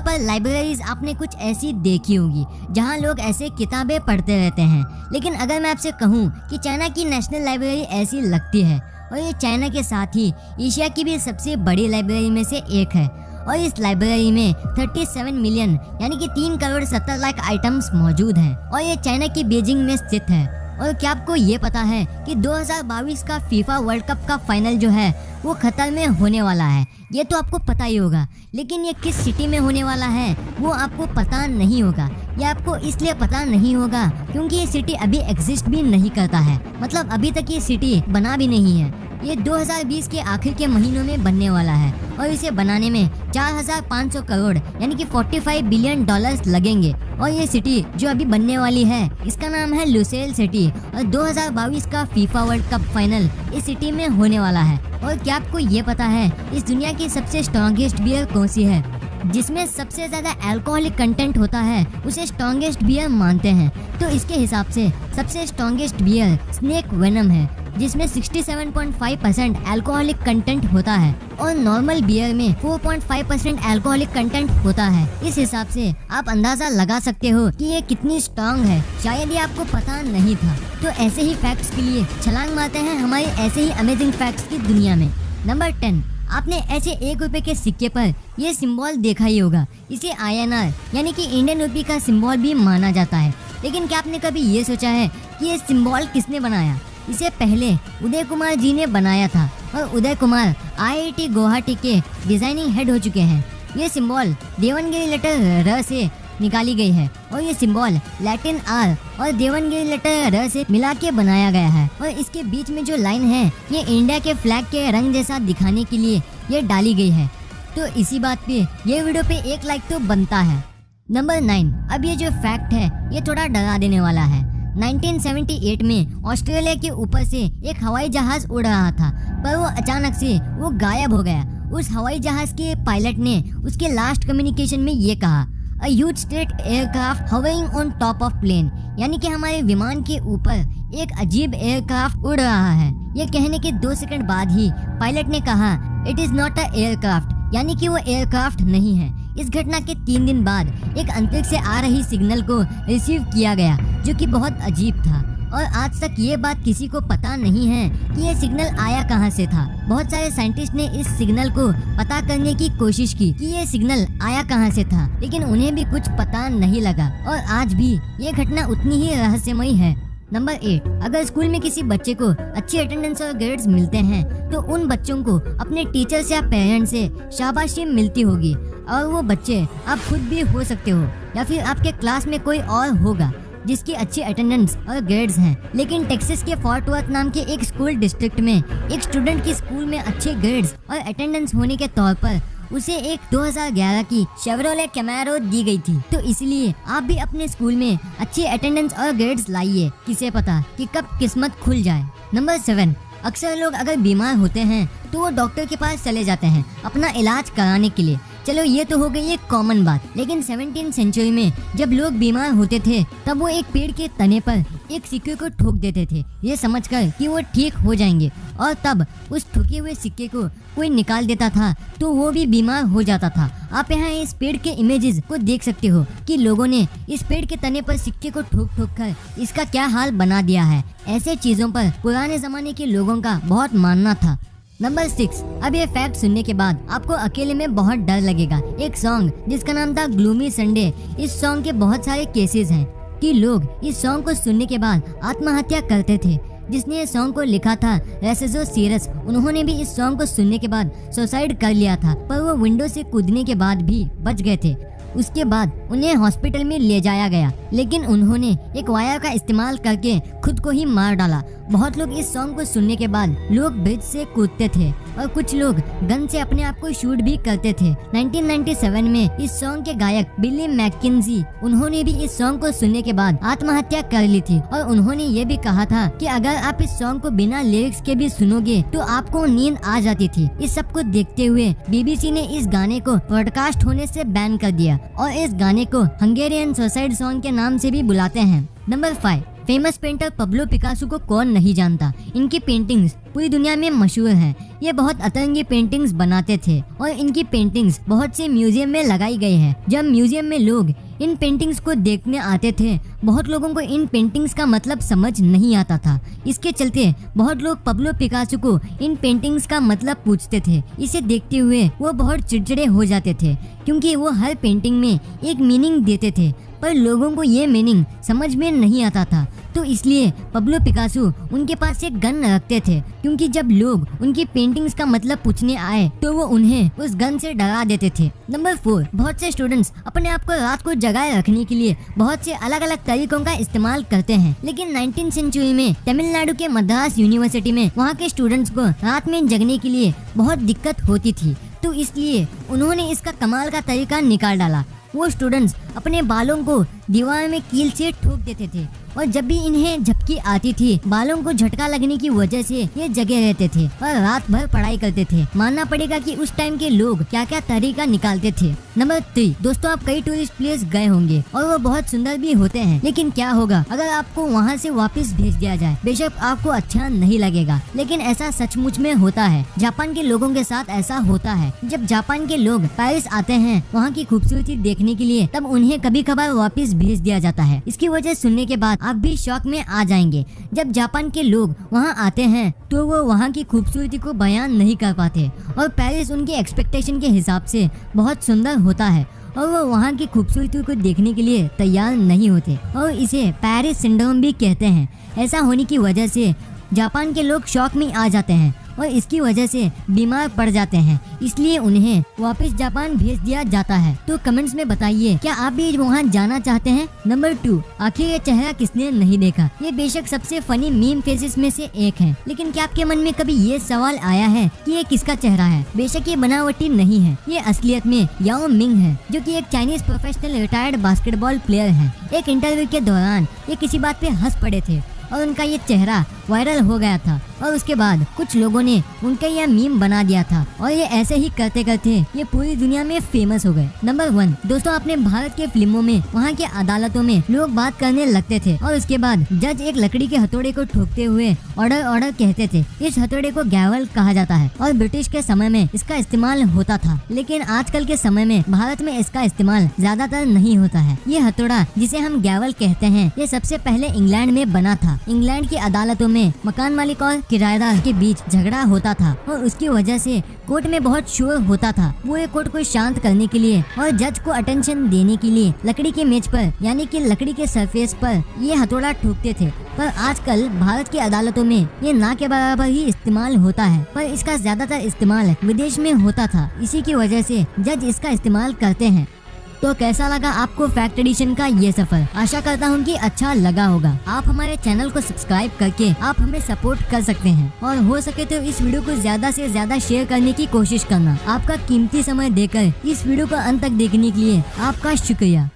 आमतौर पर लाइब्रेरीज आपने कुछ ऐसी देखी होगी जहाँ लोग ऐसे किताबें पढ़ते रहते हैं, लेकिन अगर मैं आपसे कहूँ कि चाइना की नेशनल लाइब्रेरी ऐसी लगती है और ये चाइना के साथ ही एशिया की भी सबसे बड़ी लाइब्रेरी में से एक है। और इस लाइब्रेरी में 37 मिलियन यानी कि 3 करोड़ 70 लाख आइटम्स मौजूद हैं और ये चाइना की बीजिंग में स्थित है। और क्या आपको ये पता है कि 2022 का फीफा वर्ल्ड कप का फाइनल जो है वो कतर में होने वाला है? ये तो आपको पता ही होगा, लेकिन ये किस सिटी में होने वाला है वो आपको पता नहीं होगा। ये आपको इसलिए पता नहीं होगा क्योंकि ये सिटी अभी एग्जिस्ट भी नहीं करता है, मतलब अभी तक ये सिटी बना भी नहीं है। ये 2020 के आखिर के महीनों में बनने वाला है और इसे बनाने में 4500 करोड़ यानी कि 45 बिलियन डॉलर्स लगेंगे। और ये सिटी जो अभी बनने वाली है इसका नाम है लुसेल सिटी और 2022 का फीफा वर्ल्ड कप फाइनल इस सिटी में होने वाला है। और क्या आपको ये पता है इस दुनिया की सबसे स्ट्रॉन्गेस्ट बियर कौन सी है? जिसमें सबसे ज्यादा अल्कोहलिक कंटेंट होता है उसे स्ट्रॉन्गेस्ट बियर मानते हैं। तो इसके हिसाब से सबसे स्ट्रॉन्गेस्ट बियर स्नेक वेनम है जिसमें 67.5% अल्कोहलिक कंटेंट होता है और नॉर्मल बियर में 4.5% अल्कोहलिक कंटेंट होता है। इस हिसाब से आप अंदाजा लगा सकते हो कि ये कितनी स्ट्रॉन्ग है, शायद ये आपको पता नहीं था। तो ऐसे ही फैक्ट्स के लिए छलांग मारते हैं हमारे ऐसे ही अमेजिंग फैक्ट्स की दुनिया में। नंबर 10, आपने ऐसे 1 रुपए के सिक्के पर ये सिंबल देखा ही होगा। इसे INR यानी कि इंडियन रुपी का सिंबल भी माना जाता है। लेकिन क्या आपने कभी ये सोचा है कि ये सिंबल किसने बनाया? इसे पहले उदय कुमार जी ने बनाया था और उदय कुमार IIT गुवाहाटी के डिजाइनिंग हेड हो चुके हैं। ये सिंबल देवनागरी लेटर र से निकाली गई है और ये सिंबल लैटिन R और देवनागरी लेटर र से मिला के बनाया गया है। और इसके बीच में जो लाइन है ये इंडिया के फ्लैग के रंग जैसा दिखाने के लिए ये डाली गई है। तो इसी बात पे ये वीडियो पे 1 लाइक तो बनता है। नंबर 9, अब ये जो फैक्ट है ये थोड़ा डरा देने वाला है। 1978 में ऑस्ट्रेलिया के ऊपर से एक हवाई जहाज उड़ रहा था, पर वो अचानक से वो गायब हो गया। उस हवाई जहाज के पायलट ने उसके लास्ट कम्युनिकेशन में ये कहा, a huge state aircraft hovering on top of plane, यानी कि हमारे विमान के ऊपर एक अजीब एयरक्राफ्ट उड़ रहा है। ये कहने के 2 सेकंड बाद ही पायलट ने कहा, it is not a aircraft, यानी कि वो एयरक्राफ्ट नहीं है। इस घटना के 3 दिन बाद एक अंतरिक्ष से आ रही सिग्नल को रिसीव किया गया जो कि बहुत अजीब था और आज तक ये बात किसी को पता नहीं है कि ये सिग्नल आया कहाँ से था। बहुत सारे साइंटिस्ट ने इस सिग्नल को पता करने की कोशिश की कि ये सिग्नल आया कहाँ से था, लेकिन उन्हें भी कुछ पता नहीं लगा और आज भी ये घटना उतनी ही रहस्यमयी है। नंबर 8, अगर स्कूल में किसी बच्चे को अच्छी अटेंडेंस और ग्रेड्स मिलते हैं तो उन बच्चों को अपने टीचर्स या पेरेंट्स से शाबाशी मिलती होगी। और वो बच्चे आप खुद भी हो सकते हो या फिर आपके क्लास में कोई और होगा जिसकी अच्छी अटेंडेंस और ग्रेड्स हैं। लेकिन टेक्सास के फोर्ट वर्थ नाम के एक स्कूल डिस्ट्रिक्ट में एक स्टूडेंट की स्कूल में अच्छे ग्रेड्स और अटेंडेंस होने के तौर पर उसे एक 2011 की शेवरोले कैमेरो दी गई थी। तो इसलिए आप भी अपने स्कूल में अच्छी अटेंडेंस और ग्रेड्स लाइए, किसे पता कि कब किस्मत खुल जाए। नंबर 7, अक्सर लोग अगर बीमार होते हैं तो वो डॉक्टर के पास चले जाते हैं अपना इलाज कराने के लिए। चलो ये तो हो गई एक कॉमन बात, लेकिन 17वीं सेंचुरी में जब लोग बीमार होते थे तब वो एक पेड़ के तने पर एक सिक्के को ठोक देते थे ये समझकर कि वो ठीक हो जाएंगे, और तब उस ठुके हुए सिक्के को कोई निकाल देता था तो वो भी बीमार हो जाता था। आप यहाँ इस पेड़ के इमेजेस को देख सकते हो कि लोगों ने इस पेड़ के तने पर सिक्के को ठोक ठोक कर इसका क्या हाल बना दिया है। ऐसे चीजों पर पुराने जमाने के लोगों का बहुत मानना था। नंबर 6, अब ये फैक्ट सुनने के बाद आपको अकेले में बहुत डर लगेगा। एक सॉन्ग जिसका नाम था ग्लूमी संडे, इस सॉन्ग के बहुत सारे केसेस हैं कि लोग इस सॉन्ग को सुनने के बाद आत्महत्या करते थे। जिसने ये सॉन्ग को लिखा था रेसेजो सीरस, उन्होंने भी इस सॉन्ग को सुनने के बाद सुसाइड कर लिया था, पर वो विंडो से कूदने के बाद भी बच गए थे। उसके बाद उन्हें हॉस्पिटल में ले जाया गया, लेकिन उन्होंने एक वायर का इस्तेमाल करके खुद को ही मार डाला। बहुत लोग इस सॉन्ग को सुनने के बाद लोग ब्रिज से कूदते थे और कुछ लोग गन से अपने आप को शूट भी करते थे। 1997 में इस सॉन्ग के गायक बिली मैकेंजी, उन्होंने भी इस सॉन्ग को सुनने के बाद आत्महत्या कर ली थी और उन्होंने ये भी कहा था कि अगर आप इस सॉन्ग को बिना लिरिक्स के भी सुनोगे तो आपको नींद आ जाती थी। इस सब को देखते हुए BBC ने इस गाने को ब्रॉडकास्ट होने से बैन कर दिया और इस गाने को हंगेरियन सुसाइड सॉन्ग के नाम से भी बुलाते हैं। Number 5, famous painter Pablo Picasso को कौन नहीं जानता। इनकी पेंटिंग्स पूरी दुनिया में मशहूर हैं। ये बहुत अतरंगी पेंटिंग्स बनाते थे और इनकी पेंटिंग्स बहुत से म्यूजियम में लगाई गई है। जब म्यूजियम में लोग इन पेंटिंग्स को देखने आते थे, बहुत लोगों को इन पेंटिंग्स का मतलब समझ नहीं आता था। इसके चलते बहुत लोग पब्लो पिकासो को इन पेंटिंग्स का मतलब पूछते थे। इसे देखते हुए वो बहुत चिड़चिड़े हो जाते थे, क्योंकि वो हर पेंटिंग में एक मीनिंग देते थे, पर लोगों को ये मीनिंग समझ में नहीं आता था। तो इसलिए पब्लो पिकासो उनके पास एक गन रखते थे, क्योंकि जब लोग उनकी पेंटिंग्स का मतलब पूछने आए तो वो उन्हें उस गन से डरा देते थे। नंबर 4, बहुत से स्टूडेंट्स अपने आप को रात को जगाए रखने के लिए बहुत से अलग अलग तरीकों का इस्तेमाल करते हैं। लेकिन 19वीं सेंचुरी में तमिलनाडु के मद्रास यूनिवर्सिटी में वहाँ के स्टूडेंट्स को रात में जगने के लिए बहुत दिक्कत होती थी, तो इसलिए उन्होंने इसका कमाल का तरीका निकाल डाला। वो स्टूडेंट्स अपने बालों को दीवार में कील से ठोक देते थे और जब भी इन्हें झपकी आती थी, बालों को झटका लगने की वजह से ये जगे रहते थे और रात भर पढ़ाई करते थे। मानना पड़ेगा कि उस टाइम के लोग क्या क्या तरीका निकालते थे। नंबर 3, दोस्तों आप कई टूरिस्ट प्लेस गए होंगे और वो बहुत सुंदर भी होते हैं, लेकिन क्या होगा अगर आपको वहाँ से वापस भेज दिया जाए? बेशक आपको अच्छा नहीं लगेगा, लेकिन ऐसा सचमुच में होता है। जापान के लोगों के साथ ऐसा होता है। जब जापान के लोग पेरिस आते हैं वहाँ की खूबसूरती देखने के लिए, तब उन्हें कभी कभार वापस भेज दिया जाता है। इसकी वजह सुनने के बाद आप भी शौक में आ जाएंगे। जब जापान के लोग वहाँ आते हैं तो वो वहाँ की खूबसूरती को बयान नहीं कर पाते और पेरिस उनके एक्सपेक्टेशन के हिसाब से बहुत सुंदर होता है और वो वहाँ की खूबसूरती को देखने के लिए तैयार नहीं होते और इसे पेरिस सिंड्रोम भी कहते हैं। ऐसा होने की वजह से जापान के लोग शौक में आ जाते हैं और इसकी वजह से बीमार पड़ जाते हैं, इसलिए उन्हें वापस जापान भेज दिया जाता है। तो कमेंट्स में बताइए, क्या आप भी वहाँ जाना चाहते हैं? नंबर 2, आखिर ये चेहरा किसने नहीं देखा? ये बेशक सबसे फनी मीम फेसेस में से एक है, लेकिन क्या आपके मन में कभी ये सवाल आया है कि ये किसका चेहरा है? बेशक ये बनावटी नहीं है, ये असलियत में याओ मिंग है, जो कि एक Chinese professional retired basketball player है। एक इंटरव्यू के दौरान ये किसी बात पे हंस पड़े थे और उनका ये चेहरा वायरल हो गया था और उसके बाद कुछ लोगों ने उनका यह मीम बना दिया था और ये ऐसे ही करते करते ये पूरी दुनिया में फेमस हो गए। नंबर 1, दोस्तों आपने भारत के फिल्मों में वहाँ के अदालतों में लोग बात करने लगते थे और उसके बाद जज एक लकड़ी के हथौड़े को ठोकते हुए ऑर्डर ऑर्डर कहते थे। इस हथौड़े को गैवल कहा जाता है और ब्रिटिश के समय में इसका इस्तेमाल होता था, लेकिन आजकल के समय में भारत में इसका इस्तेमाल ज्यादातर नहीं होता है। ये हथौड़ा जिसे हम गैवल कहते हैं, ये सबसे पहले इंग्लैंड में बना था। इंग्लैंड की अदालतों में मकान मालिक और किराएदार के बीच झगड़ा होता था और उसकी वजह से कोर्ट में बहुत शोर होता था। वो एक कोर्ट को शांत करने के लिए और जज को अटेंशन देने के लिए लकड़ी के मेज पर यानी कि लकड़ी के सरफेस पर ये हथौड़ा ठोकते थे। पर आजकल भारत की अदालतों में ये ना के बराबर ही इस्तेमाल होता है, पर इसका ज्यादातर इस्तेमाल विदेश में होता था। इसी की वजह से जज इसका इस्तेमाल करते हैं। तो कैसा लगा आपको फैक्ट एडिशन का ये सफर? आशा करता हूँ कि अच्छा लगा होगा। आप हमारे चैनल को सब्सक्राइब करके आप हमें सपोर्ट कर सकते हैं और हो सके तो इस वीडियो को ज्यादा से ज्यादा शेयर करने की कोशिश करना। आपका कीमती समय देकर इस वीडियो को अंत तक देखने के लिए आपका शुक्रिया।